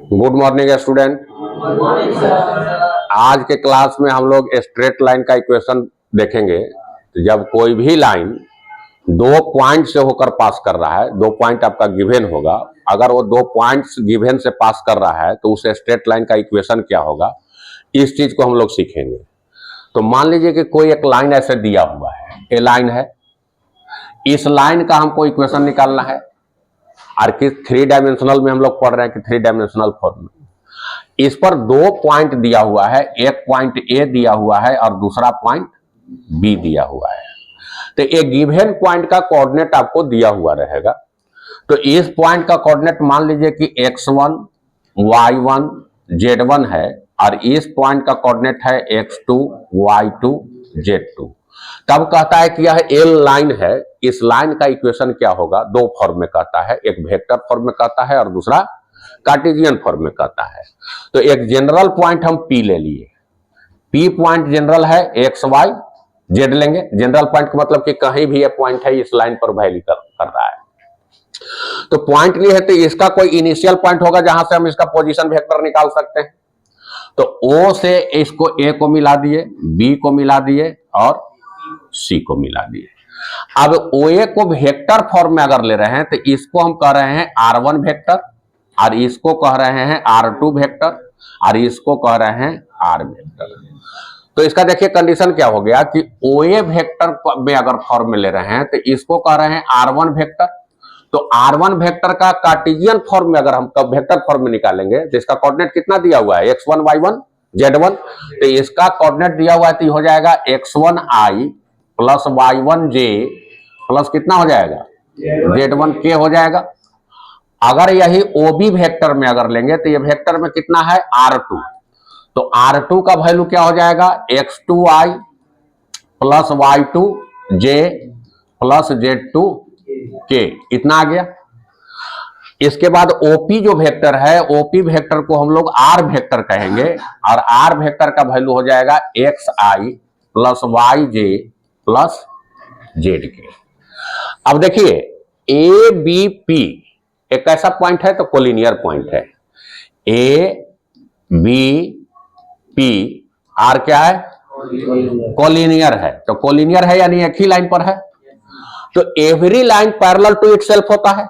Good morning student. आज के class में हम लोग स्ट्रेट लाइन का इक्वेशन देखेंगे। तो जब कोई भी लाइन दो पॉइंट से होकर पास कर रहा है, दो पॉइंट आपका गिवन होगा, अगर वो दो पॉइंट्स गिवन से पास कर रहा है तो उस स्ट्रेट लाइन का इक्वेशन क्या होगा, इस चीज को हम लोग सीखेंगे। तो मान लीजिए कि कोई एक लाइन ऐसे दिया हुआ है, ए लाइन है, इस लाइन का हमको इक्वेशन निकालना है। और किस थ्री डायमेंशनल में हम लोग पढ़ रहे हैं कि थ्री डायमेंशनल फॉर्म में इस पर दो पॉइंट दिया हुआ है, एक पॉइंट ए दिया हुआ है और दूसरा पॉइंट बी दिया हुआ है। तो एक गिवन पॉइंट का कोऑर्डिनेट आपको दिया हुआ रहेगा। तो इस पॉइंट का कोऑर्डिनेट मान लीजिए कि x1 y1 z1 है और इस पॉइंट का कोऑर्डिनेट है x2 y2 z2। तब कहता है कि यह एल लाइन है, इस लाइन का इक्वेशन क्या होगा, दो फॉर्म में कहता है, एक वेक्टर फॉर्म में कहता है और दूसरा कार्टेशियन फॉर्म में कहता है। तो एक जनरल पॉइंट हम P ले लिए, P पॉइंट जनरल है, एक्स वाई जेड लेंगे। जनरल पॉइंट का मतलब कि कहीं भी ये पॉइंट है इस लाइन पर वैल्यू कर रहा है। तो पॉइंट नहीं है तो इसका कोई इनिशियल पॉइंट होगा जहां से हम इसका पोजीशन वेक्टर निकाल सकते हैं। तो O से इसको A को मिला दिए, B को मिला दिए और C को मिला दिए। अब OA को वेक्टर फॉर्म में अगर ले रहे हैं तो इसको हम कह रहे हैं R1 वेक्टर और इसको कह रहे हैं R2 वेक्टर और इसको कह रहे हैं R वेक्टर। तो इसका देखिए कंडीशन क्या हो गया कि OA वेक्टर में अगर फॉर्म में ले रहे हैं तो इसको कह रहे हैं R1 वेक्टर। तो R1 वेक्टर का कार्टेशियन फॉर्म में अगर हम वेक्टर फॉर्म में निकालेंगे तो इसका कोऑर्डिनेट कितना दिया हुआ है, x1 y1 z1। तो इसका कोऑर्डिनेट दिया हुआ है तो हो जाएगा x1i प्लस y1j प्लस कितना हो जाएगा z1k हो जाएगा। अगर यही OB वेक्टर में अगर लेंगे तो ये वेक्टर में कितना है R2। तो R2 का वैल्यू क्या हो जाएगा, x2i plus y2j plus z2k, इतना आ गया। इसके बाद OP जो वेक्टर है, OP वेक्टर को हम लोग R वेक्टर कहेंगे और R वेक्टर का वैल्यू हो जाएगा xi plus yj plus zk। अब देखिए ABP एक ऐसा पॉइंट है तो कोलिनियर पॉइंट है। ABP R क्या है, कोलिनियर है। तो कोलिनियर है यानी एक ही लाइन पर है। तो every line parallel to itself होता है,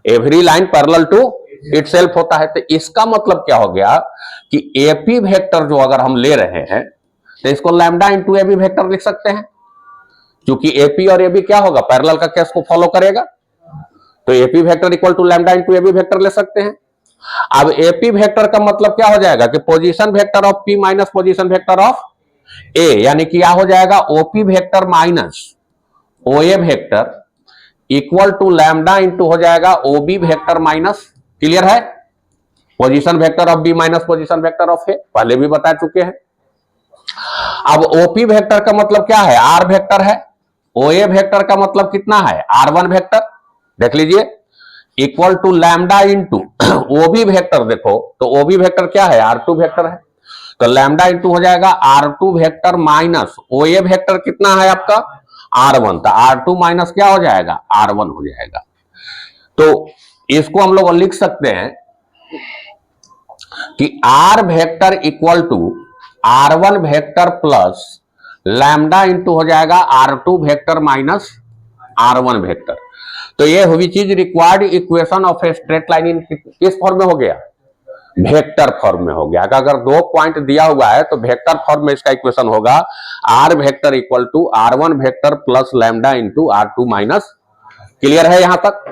every line parallel to itself होता है। तो इसका मतलब क्या हो गया कि AP वेक्टर जो अगर हम ले रहे हैं तो इसको लैम्डा इंटू AB वेक्टर लिख सकते हैं, क्योंकि AP और AB क्या होगा, पैरेलल का केस को फॉलो करेगा। तो AP vector equal to lambda into AB vector ले सकते हैं। अब AP वेक्टर का मतलब क्या हो जाएगा कि position vector of P minus position vector of A, यानी कि क्या हो जाएगा OP vector minus OA vector equal to lambda into हो जाएगा OB वेक्टर माइनस, क्लियर है, position vector of B minus position vector of A, पहले भी बता चुके हैं। अब OP वेक्टर का मतलब क्या है, R वेक्टर है। OA वेक्टर का मतलब कितना है, R1 वेक्टर, देख लीजिए, equal to lambda into OB vector, देखो तो OB वेक्टर क्या है, R2 वेक्टर है। तो लैम्डा इंटू हो जाएगा R2 vector minus OA vector कितना है आपका R1, तो R2 माइनस क्या हो जाएगा, R1 हो जाएगा। तो इसको हम लोग लिख सकते हैं कि R vector equal to R1 vector plus lambda into हो जाएगा R2 vector minus R1 vector. तो ये हुई चीज required equation of a straight line इन किस फॉर्म में हो गया, वेक्टर फॉर्म में हो गया। अगर दो पॉइंट दिया हुआ है तो वेक्टर फॉर्म में इसका इक्वेशन होगा R vector equal to R1 vector plus lambda into R2 minus, clear है यहां तक।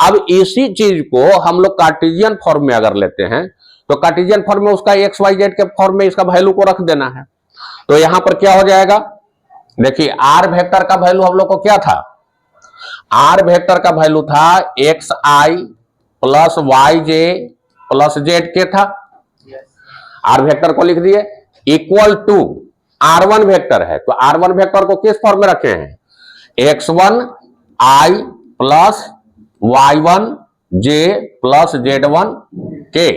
अब इसी चीज को हम लोग कार्टेशियन फॉर्म में अगर लेते हैं तो कार्टेशियन फॉर्म में उसका XYZ के फॉर्म में इसका वैल्यू को रख देना है। तो यहां पर क्या हो जाएगा, देखिए R वेक्टर का वैल्यू हम लोग को क्या था, R वेक्टर का वैल्यू था xi plus yj plus zk था। R वेक्टर को लिख दिए इक्वल टू R1 वेक्टर है, तो R1 वेक्टर को किस फॉर्म में रखे हैं, x1i plus y1j plus z1k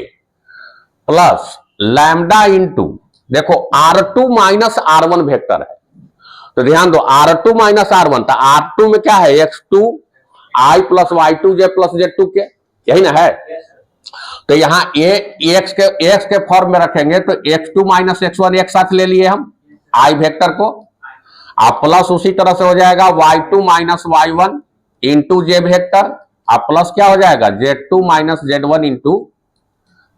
plus lambda into, देखो R2 माइनस R1 वेक्टर है। तो ध्यान दो R2 माइनस R1, तो R2 में क्या है, x2 i plus y2j plus z2k, यही ना है। तो यहां एक्स के फॉर्म में रखेंगे तो x2 माइनस x1 एक साथ ले लिए हम आई वेक्टर को, आप प्लस उसी तरह से हो जाएगा y2 माइनस y1 इंटू जे वेक्टर, आप प्लस क्या हो जाएगा z2 माइनस z1 इंटू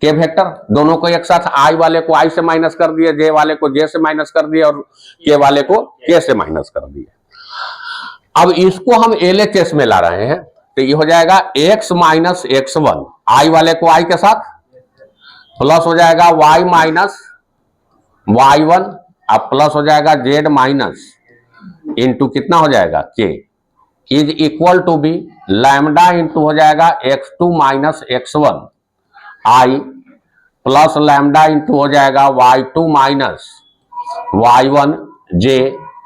के वेक्टर। दोनों को एक साथ आई वाले को आई से माइनस कर दिए, जे वाले को जे से माइनस कर दिए और के वाले को के से माइनस कर दिए। अब इसको हम LHS में ला रहे हैं तो ये हो जाएगा x माइनस x1 आई वाले को आई के साथ प्लस हो जाएगा y माइनस y1 अब प्लस हो जाएगा z माइनस इंटू कितना हो जाएगा k is equal to b lambda into हो जाएगा x2 minus x1 i plus lambda into हो जाएगा y2 माइनस y1 j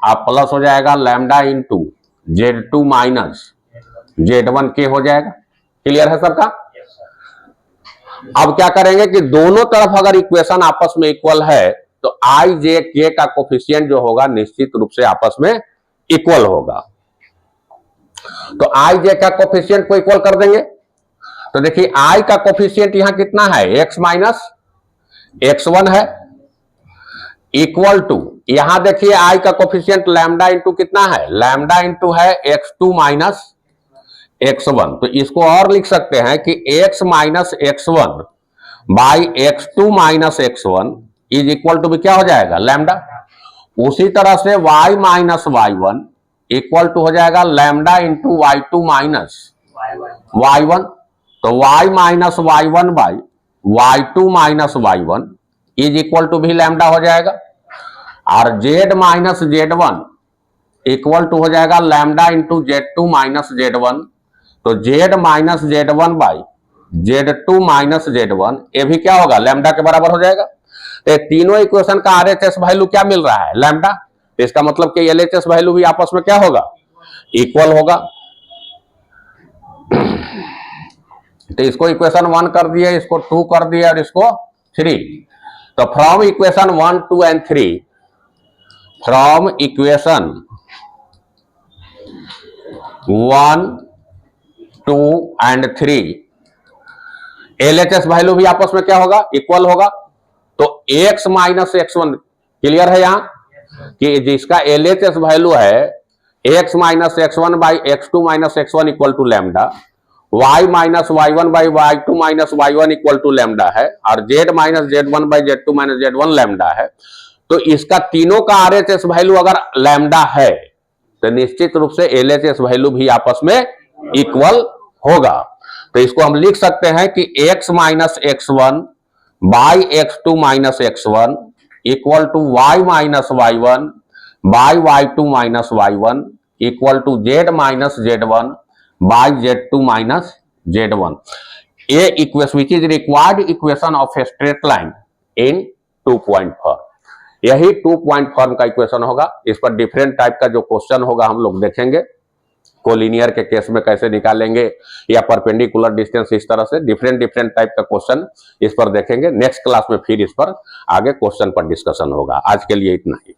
अब प्लस हो जाएगा lambda into z2 minus z1 के हो जाएगा। क्लियर है सबका? अब क्या करेंगे कि दोनों तरफ अगर इक्वेशन आपस में इक्वल है तो आई जे के का कोफिशिएंट जो होगा निश्चित रूप से आपस में इक्वल होगा। तो आई जे का कोफिशिएंट को इक्वल कर देंगे तो देखिए आई का कोफिशिएंट यहां कितना है x माइनस x1 है इक्वल टू यहां देखिए आई का कोफिशिएंट लैम्डा इंटू कितना है लैम्डा इंटू है x2 माइनस x1 तो इसको और लिख सकते हैं कि x minus x1 by x2 minus x1 is equal to भी क्या हो जाएगा लैम्डा। उसी तरह से y minus y1 equal to हो जाएगा lambda into y2 minus y1 तो y minus y1 by y2 minus y1 is equal to भी लैम्डा हो जाएगा और z minus z1 equal to हो जाएगा lambda into z2 minus z1 तो z minus z1 by z2 minus z1 ये भी क्या होगा लैम्डा के बराबर हो जाएगा। तो तीनों इक्वेशन का RHS वैल्यू क्या मिल रहा है लैम्डा, तो इसका मतलब कि LHS वैल्यू भी आपस में क्या होगा इक्वल होगा। तो इसको इक्वेशन 1 कर दिए, इसको 2 कर दिए और इसको 3। तो from equation 1, 2 and 3 from equation 1, 2 and 3 LHS value भी आपस में क्या होगा इक्वल होगा। तो x माइनस x1 क्लियर है यहां कि जिसका LHS वैल्यू है x minus x1 by x2 minus x1 equal to lambda, y minus y1 by y2 minus y1 equal to lambda है और z minus z1 by z2 minus z1 lambda है। तो इसका तीनों का RHS वैल्यू अगर lambda है तो निश्चित रूप से LHS वैल्यू भी आपस में इक्वल होगा। तो इसको हम लिख सकते हैं कि x minus x1 by x2 minus x1 equal to y minus y1 by y2 minus y1 equal to z minus z1 by z2 minus z1। A equation which is required equation of a straight line in 2.4। यही 2.4 का equation होगा। इस पर different type का जो question होगा हम लोग देखेंगे, कोलिनियर के केस में कैसे निकालेंगे या परपेंडिकुलर डिस्टेंस, इस तरह से डिफरेंट टाइप का क्वेश्चन इस पर देखेंगे। नेक्स्ट क्लास में फिर इस पर आगे क्वेश्चन पर डिस्कशन होगा। आज के लिए इतना ही।